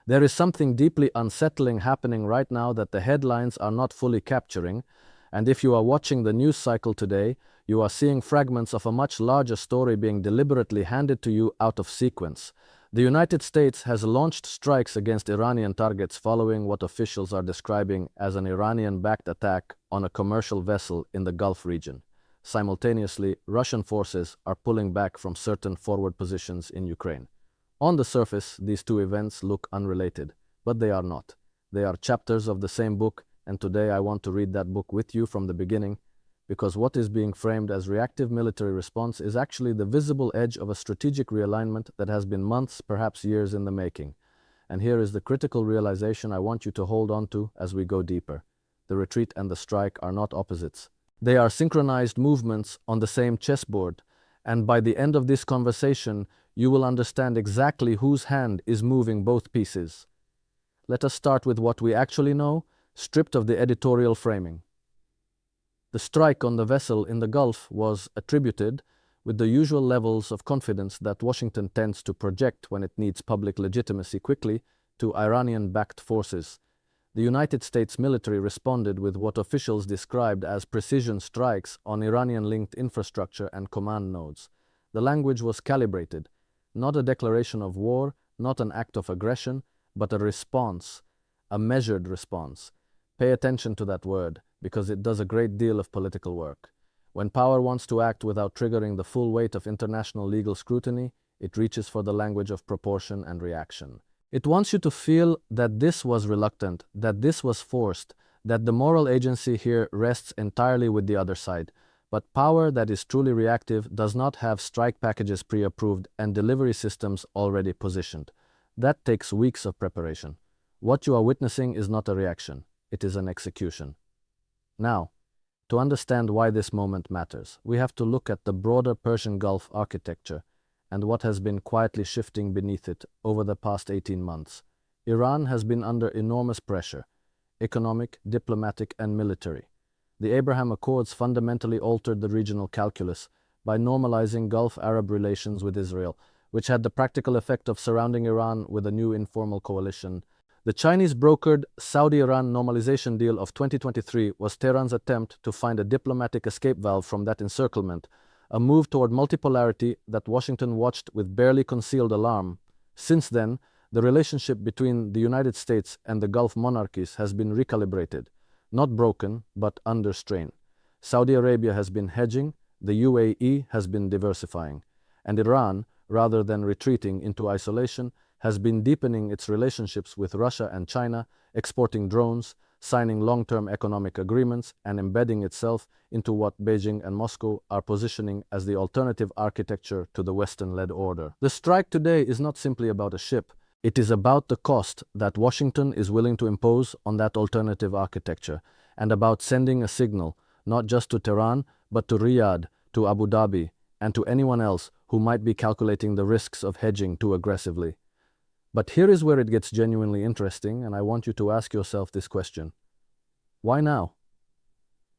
There is something deeply unsettling happening right now that the headlines are not fully capturing, and if you are watching the news cycle today, you are seeing fragments of a much larger story being deliberately handed to you out of sequence. The United States has launched strikes against Iranian targets following what officials are describing as an Iranian-backed attack on a commercial vessel in the Gulf region. Simultaneously, Russian forces are pulling back from certain forward positions in Ukraine. On the surface, these two events look unrelated, but they are not. They are chapters of the same book, and today I want to read that book with you from the beginning, because what is being framed as reactive military response is actually the visible edge of a strategic realignment that has been months, perhaps years in the making. And here is the critical realization I want you to hold on to as we go deeper. The retreat and the strike are not opposites. They are synchronized movements on the same chessboard, and by the end of this conversation, you will understand exactly whose hand is moving both pieces. Let us start with what we actually know, stripped of the editorial framing. The strike on the vessel in the Gulf was attributed, with the usual levels of confidence that Washington tends to project when it needs public legitimacy quickly, to Iranian-backed forces. The United States military responded with what officials described as precision strikes on Iranian-linked infrastructure and command nodes. The language was calibrated, not a declaration of war, not an act of aggression, but a response, a measured response. Pay attention to that word, because it does a great deal of political work. When power wants to act without triggering the full weight of international legal scrutiny, it reaches for the language of proportion and reaction. It wants you to feel that this was reluctant, that this was forced, that the moral agency here rests entirely with the other side. But power that is truly reactive does not have strike packages pre-approved and delivery systems already positioned. That takes weeks of preparation. What you are witnessing is not a reaction, it is an execution. Now, to understand why this moment matters, we have to look at the broader Persian Gulf architecture and what has been quietly shifting beneath it over the past 18 months. Iran has been under enormous pressure, economic, diplomatic, and military. The Abraham Accords fundamentally altered the regional calculus by normalizing Gulf Arab relations with Israel, which had the practical effect of surrounding Iran with a new informal coalition. The Chinese-brokered Saudi-Iran normalization deal of 2023 was Tehran's attempt to find a diplomatic escape valve from that encirclement, a move toward multipolarity that Washington watched with barely concealed alarm. Since then, the relationship between the United States and the Gulf monarchies has been recalibrated, not broken, but under strain. Saudi Arabia has been hedging, the UAE has been diversifying, and Iran, rather than retreating into isolation, has been deepening its relationships with Russia and China, exporting drones, signing long-term economic agreements, and embedding itself into what Beijing and Moscow are positioning as the alternative architecture to the Western-led order. The strike today is not simply about a ship. It is about the cost that Washington is willing to impose on that alternative architecture, and about sending a signal, not just to Tehran, but to Riyadh, to Abu Dhabi, and to anyone else who might be calculating the risks of hedging too aggressively. But here is where it gets genuinely interesting, and I want you to ask yourself this question. Why now?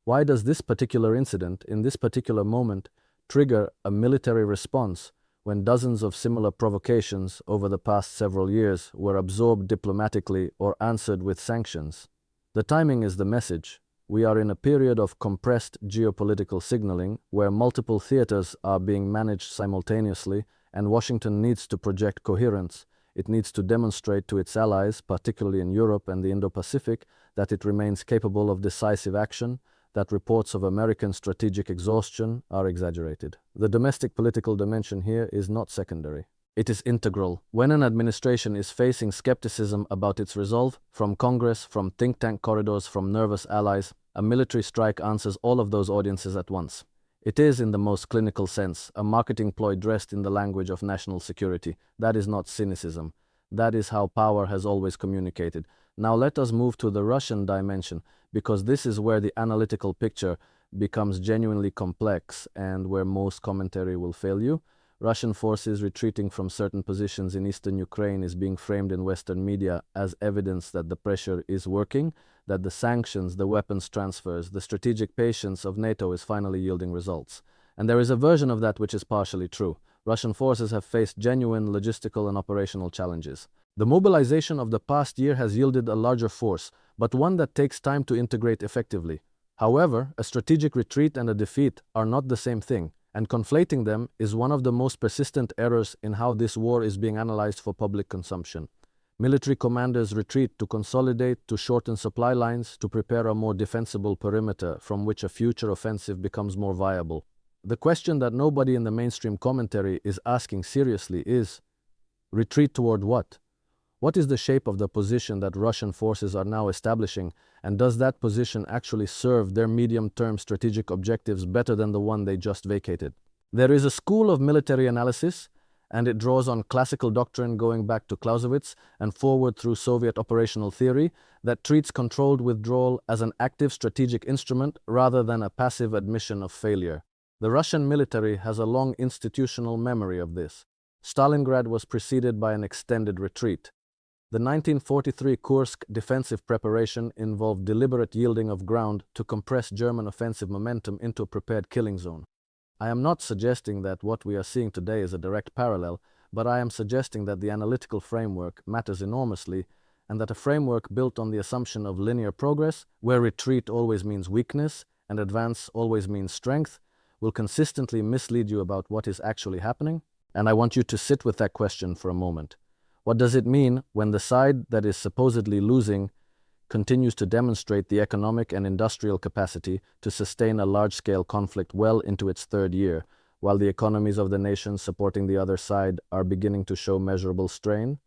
Why does this particular incident, in this particular moment, trigger a military response when dozens of similar provocations over the past several years were absorbed diplomatically or answered with sanctions? The timing is the message. We are in a period of compressed geopolitical signaling where multiple theaters are being managed simultaneously, and Washington needs to project coherence. It needs to demonstrate to its allies, particularly in Europe and the Indo-Pacific, that it remains capable of decisive action, that reports of American strategic exhaustion are exaggerated. The domestic political dimension here is not secondary. It is integral. When an administration is facing skepticism about its resolve, from Congress, from think tank corridors, from nervous allies, a military strike answers all of those audiences at once. It is, in the most clinical sense, a marketing ploy dressed in the language of national security. That is not cynicism. That is how power has always communicated. Now let us move to the Russian dimension, because this is where the analytical picture becomes genuinely complex and where most commentary will fail you. Russian forces retreating from certain positions in eastern Ukraine is being framed in Western media as evidence that the pressure is working, that the sanctions, the weapons transfers, the strategic patience of NATO is finally yielding results. And there is a version of that which is partially true. Russian forces have faced genuine logistical and operational challenges. The mobilization of the past year has yielded a larger force, but one that takes time to integrate effectively. However, a strategic retreat and a defeat are not the same thing, and conflating them is one of the most persistent errors in how this war is being analyzed for public consumption. Military commanders retreat to consolidate, to shorten supply lines, to prepare a more defensible perimeter from which a future offensive becomes more viable. The question that nobody in the mainstream commentary is asking seriously is, retreat toward what? What is the shape of the position that Russian forces are now establishing, and does that position actually serve their medium-term strategic objectives better than the one they just vacated? There is a school of military analysis, and it draws on classical doctrine going back to Clausewitz and forward through Soviet operational theory that treats controlled withdrawal as an active strategic instrument rather than a passive admission of failure. The Russian military has a long institutional memory of this. Stalingrad was preceded by an extended retreat. The 1943 Kursk defensive preparation involved deliberate yielding of ground to compress German offensive momentum into a prepared killing zone. I am not suggesting that what we are seeing today is a direct parallel, but I am suggesting that the analytical framework matters enormously, and that a framework built on the assumption of linear progress, where retreat always means weakness and advance always means strength, will consistently mislead you about what is actually happening. And I want you to sit with that question for a moment. What does it mean when the side that is supposedly losing continues to demonstrate the economic and industrial capacity to sustain a large-scale conflict well into its third year, while the economies of the nations supporting the other side are beginning to show measurable strain?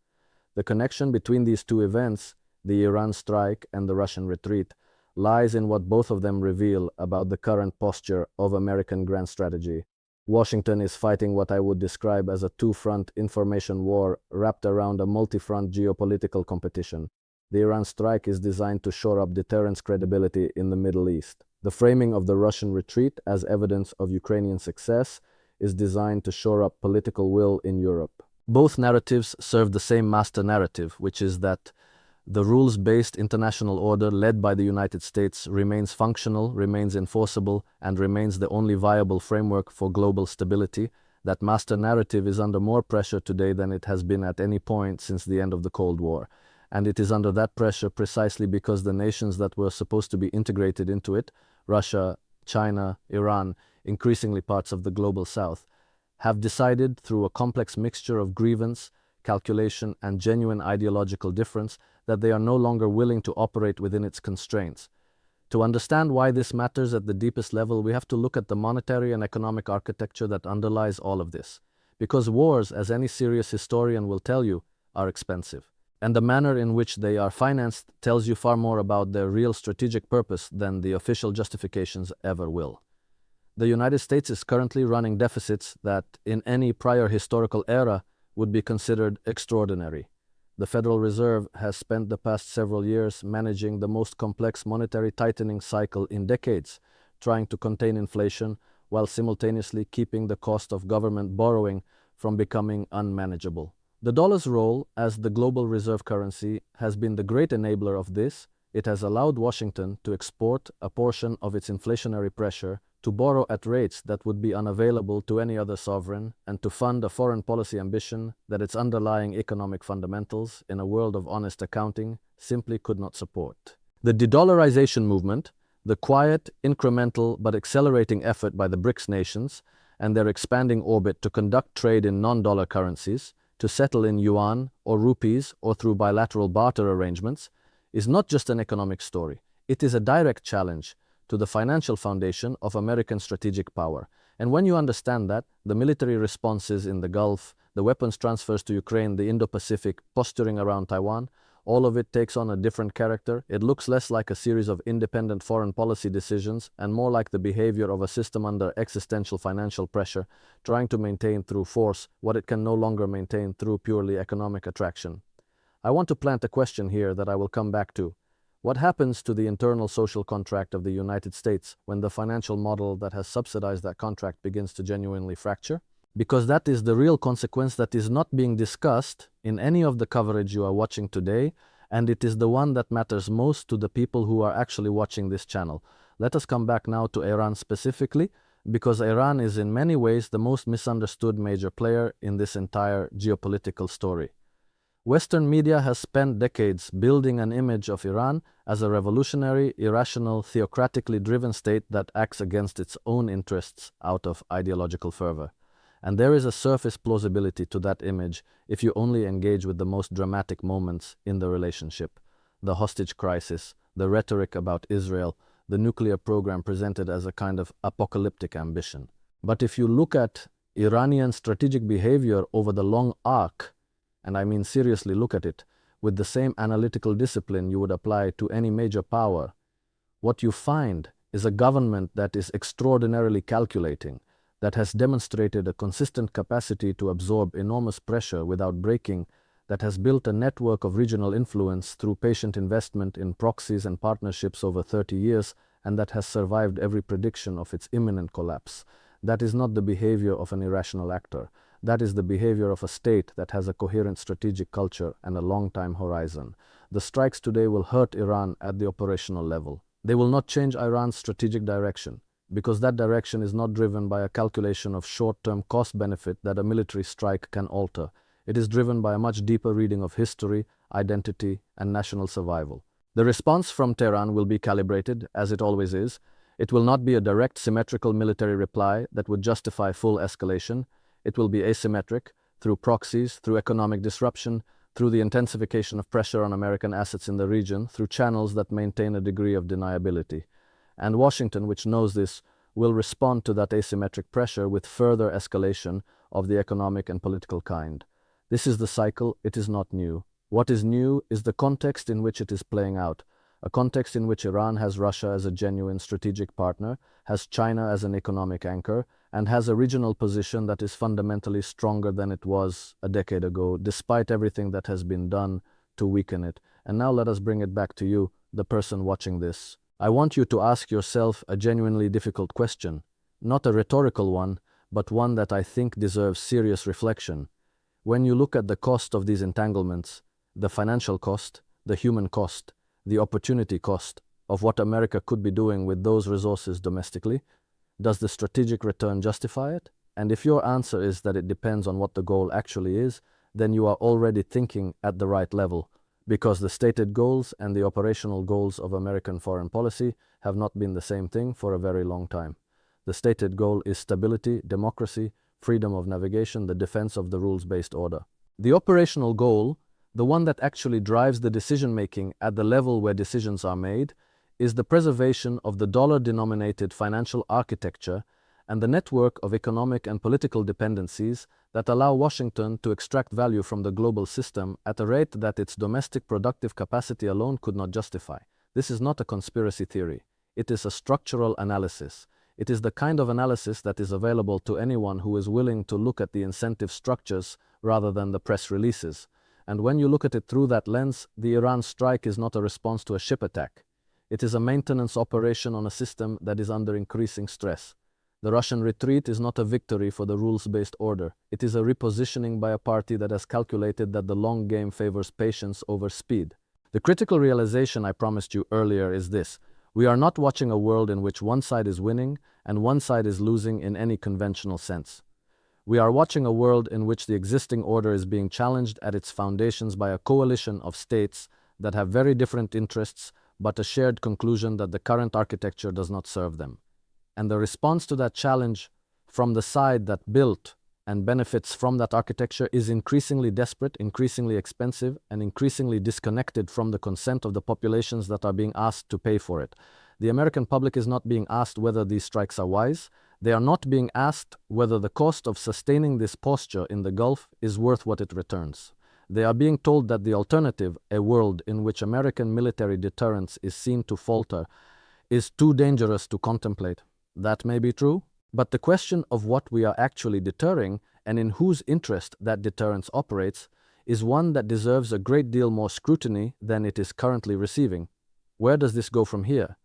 The connection between these two events, the Iran strike and the Russian retreat, lies in what both of them reveal about the current posture of American grand strategy. Washington is fighting what I would describe as a two-front information war wrapped around a multi-front geopolitical competition. The Iran strike is designed to shore up deterrence credibility in the Middle East. The framing of the Russian retreat as evidence of Ukrainian success is designed to shore up political will in Europe. Both narratives serve the same master narrative, which is that the rules-based international order led by the United States remains functional, remains enforceable, and remains the only viable framework for global stability. That master narrative is under more pressure today than it has been at any point since the end of the Cold War. And it is under that pressure precisely because the nations that were supposed to be integrated into it, Russia, China, Iran, increasingly parts of the global south, have decided through a complex mixture of grievance, calculation, and genuine ideological difference that they are no longer willing to operate within its constraints. To understand why this matters at the deepest level, we have to look at the monetary and economic architecture that underlies all of this. Because wars, as any serious historian will tell you, are expensive. And the manner in which they are financed tells you far more about their real strategic purpose than the official justifications ever will. The United States is currently running deficits that, in any prior historical era, would be considered extraordinary. The Federal Reserve has spent the past several years managing the most complex monetary tightening cycle in decades, trying to contain inflation while simultaneously keeping the cost of government borrowing from becoming unmanageable. The dollar's role as the global reserve currency has been the great enabler of this. It has allowed Washington to export a portion of its inflationary pressure, to borrow at rates that would be unavailable to any other sovereign, and to fund a foreign policy ambition that its underlying economic fundamentals, in a world of honest accounting, simply could not support. The de-dollarization movement, the quiet, incremental but accelerating effort by the BRICS nations and their expanding orbit to conduct trade in non-dollar currencies, to settle in yuan or rupees or through bilateral barter arrangements, is not just an economic story. It is a direct challenge to the financial foundation of American strategic power. And when you understand that, the military responses in the Gulf, the weapons transfers to Ukraine, the Indo-Pacific, posturing around Taiwan, all of it takes on a different character. It looks less like a series of independent foreign policy decisions and more like the behavior of a system under existential financial pressure, trying to maintain through force what it can no longer maintain through purely economic attraction. I want to plant a question here that I will come back to. What happens to the internal social contract of the United States when the financial model that has subsidized that contract begins to genuinely fracture? Because that is the real consequence that is not being discussed in any of the coverage you are watching today, and it is the one that matters most to the people who are actually watching this channel. Let us come back now to Iran specifically, because Iran is in many ways the most misunderstood major player in this entire geopolitical story. Western media has spent decades building an image of Iran as a revolutionary, irrational, theocratically driven state that acts against its own interests out of ideological fervor. And there is a surface plausibility to that image if you only engage with the most dramatic moments in the relationship. The hostage crisis, the rhetoric about Israel, the nuclear program presented as a kind of apocalyptic ambition. But if you look at Iranian strategic behavior over the long arc, and I mean seriously look at it, with the same analytical discipline you would apply to any major power, what you find is a government that is extraordinarily calculating, that has demonstrated a consistent capacity to absorb enormous pressure without breaking, that has built a network of regional influence through patient investment in proxies and partnerships over 30 years, and that has survived every prediction of its imminent collapse. That is not the behavior of an irrational actor. That is the behavior of a state that has a coherent strategic culture and a long-time horizon. The strikes today will hurt Iran at the operational level. They will not change Iran's strategic direction, because that direction is not driven by a calculation of short-term cost-benefit that a military strike can alter. It is driven by a much deeper reading of history, identity, and national survival. The response from Tehran will be calibrated, as it always is. It will not be a direct, symmetrical military reply that would justify full escalation. It will be asymmetric, through proxies, through economic disruption, through the intensification of pressure on American assets in the region, through channels that maintain a degree of deniability. And Washington, which knows this, will respond to that asymmetric pressure with further escalation of the economic and political kind. This is the cycle. It is not new. What is new is the context in which it is playing out, a context in which Iran has Russia as a genuine strategic partner, has China as an economic anchor, and has a regional position that is fundamentally stronger than it was a decade ago, despite everything that has been done to weaken it. And now let us bring it back to you, the person watching this. I want you to ask yourself a genuinely difficult question, not a rhetorical one, but one that I think deserves serious reflection. When you look at the cost of these entanglements, the financial cost, the human cost, the opportunity cost of what America could be doing with those resources domestically, does the strategic return justify it? And if your answer is that it depends on what the goal actually is, then you are already thinking at the right level, because the stated goals and the operational goals of American foreign policy have not been the same thing for a very long time. The stated goal is stability, democracy, freedom of navigation, the defense of the rules-based order. The operational goal, the one that actually drives the decision-making at the level where decisions are made, is the preservation of the dollar-denominated financial architecture and the network of economic and political dependencies that allow Washington to extract value from the global system at a rate that its domestic productive capacity alone could not justify. This is not a conspiracy theory. It is a structural analysis. It is the kind of analysis that is available to anyone who is willing to look at the incentive structures rather than the press releases. And when you look at it through that lens, the Iran strike is not a response to a ship attack. It is a maintenance operation on a system that is under increasing stress. The Russian retreat is not a victory for the rules-based order. It is a repositioning by a party that has calculated that the long game favors patience over speed. The critical realization I promised you earlier is this: we are not watching a world in which one side is winning and one side is losing in any conventional sense. We are watching a world in which the existing order is being challenged at its foundations by a coalition of states that have very different interests, but a shared conclusion that the current architecture does not serve them. And the response to that challenge from the side that built and benefits from that architecture is increasingly desperate, increasingly expensive, and increasingly disconnected from the consent of the populations that are being asked to pay for it. The American public is not being asked whether these strikes are wise. They are not being asked whether the cost of sustaining this posture in the Gulf is worth what it returns. They are being told that the alternative, a world in which American military deterrence is seen to falter, is too dangerous to contemplate. That may be true, but the question of what we are actually deterring and in whose interest that deterrence operates is one that deserves a great deal more scrutiny than it is currently receiving. Where does this go from here?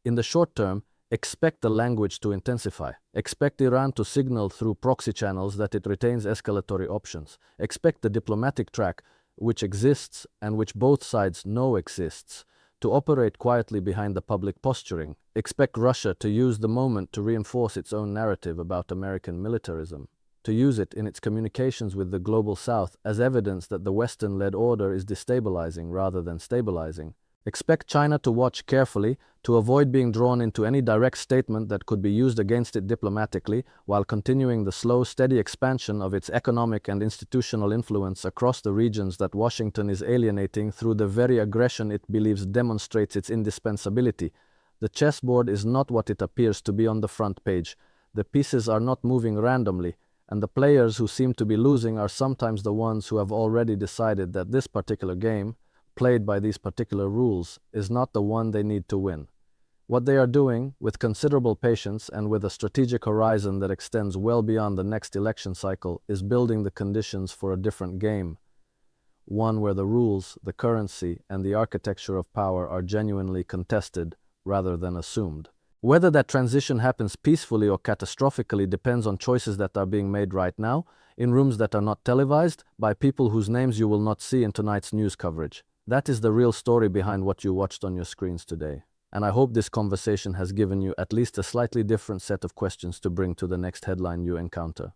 In the short term, expect the language to intensify. Expect Iran to signal through proxy channels that it retains escalatory options. Expect the diplomatic track, which exists and which both sides know exists, to operate quietly behind the public posturing. Expect Russia to use the moment to reinforce its own narrative about American militarism, to to use it in its communications with the global south as evidence that the Western-led order is destabilizing rather than stabilizing. Expect China to watch carefully to avoid being drawn into any direct statement that could be used against it diplomatically, while continuing the slow, steady expansion of its economic and institutional influence across the regions that Washington is alienating through the very aggression it believes demonstrates its indispensability. The chessboard is not what it appears to be on the front page. The pieces are not moving randomly, and the players who seem to be losing are sometimes the ones who have already decided that this particular game, played by these particular rules, is not the one they need to win. What they are doing, with considerable patience and with a strategic horizon that extends well beyond the next election cycle, is building the conditions for a different game. One where the rules, the currency, and the architecture of power are genuinely contested rather than assumed. Whether that transition happens peacefully or catastrophically depends on choices that are being made right now, in rooms that are not televised, by people whose names you will not see in tonight's news coverage. That is the real story behind what you watched on your screens today. And I hope this conversation has given you at least a slightly different set of questions to bring to the next headline you encounter.